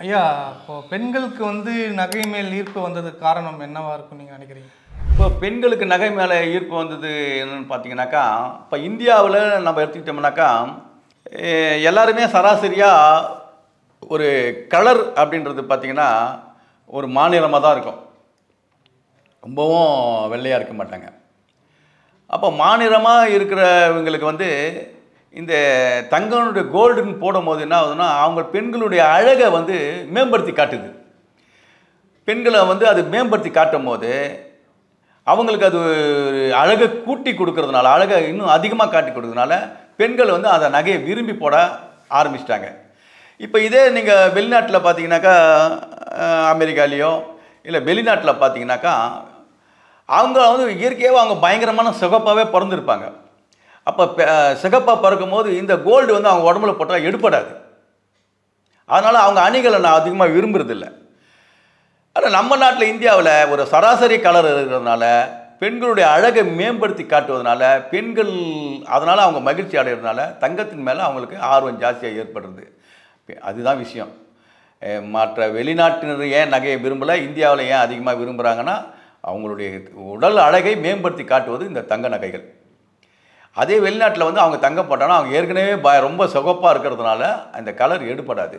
ஐயா, இப்போ பெண்களுக்கு வந்து நகை மேல் ஈர்ப்பு வந்ததுக்கு காரணம் என்னவா இருக்கும் நீங்க நினைக்கிறீங்க? இப்போ பெண்களுக்கு நகை மேலே ஈர்ப்பு வந்தது என்னன்னு பார்த்தீங்கன்னாக்கா, இப்போ இந்தியாவில் நம்ம எடுத்துக்கிட்டோம்னாக்கா, எல்லாருமே சராசரியாக ஒரு கலர் அப்படின்றது பார்த்திங்கன்னா ஒரு மாநிலமாக தான் இருக்கும். ரொம்பவும் வெள்ளையாக இருக்க மாட்டாங்க. அப்போ மாநிலமாக இருக்கிறவங்களுக்கு வந்து இந்த தங்கனுடைய கோல்டுன்னு போடும்போது என்ன ஆகுதுன்னா, அவங்க பெண்களுடைய அழகை வந்து மேம்படுத்தி காட்டுது. பெண்களை வந்து அது மேம்படுத்தி காட்டும் போது அவங்களுக்கு அது அழகை கூட்டி கொடுக்கறதுனால, அழகை இன்னும் அதிகமாக காட்டி கொடுக்கறதுனால பெண்கள் வந்து அந்த நகையை விரும்பி போட ஆரம்பிச்சிட்டாங்க. இப்போ இதே நீங்கள் வெளிநாட்டில் பார்த்தீங்கன்னாக்கா, அமெரிக்காலேயோ இல்லை வெளிநாட்டில் பார்த்தீங்கன்னாக்கா, அவங்க வந்து இயற்கையாகவே அவங்க பயங்கரமான சிகப்பாகவே பிறந்திருப்பாங்க. அப்போ சிகப்பாக பிறக்கும் போது இந்த கோல்டு வந்து அவங்க உடம்புல போட்டால் எடுப்படாது. அதனால் அவங்க அணிகளை நான் அதிகமாக விரும்புறதில்லை. ஆனால் நம்ம நாட்டில் இந்தியாவில் ஒரு சராசரி கலர் இருக்கிறதுனால பெண்களுடைய அழகை மேம்படுத்தி காட்டுவதனால பெண்கள் அதனால் அவங்க மகிழ்ச்சி அடைகிறதுனால தங்கத்தின் மேலே அவங்களுக்கு ஆர்வம் ஜாஸ்தியாக ஏற்படுறது. அதுதான் விஷயம். மற்ற வெளிநாட்டினர் ஏன் நகையை விரும்பலை, இந்தியாவில் ஏன் அதிகமாக விரும்புகிறாங்கன்னா, அவங்களுடைய உடல் அழகை மேம்படுத்தி காட்டுவது இந்த தங்க நகைகள். அதே வெளிநாட்டில் வந்து அவங்க தங்கம் போட்டாங்கன்னா அவங்க ஏற்கனவே ரொம்ப சிகப்பாக இருக்கிறதுனால அந்த கலர் எடுபடாது.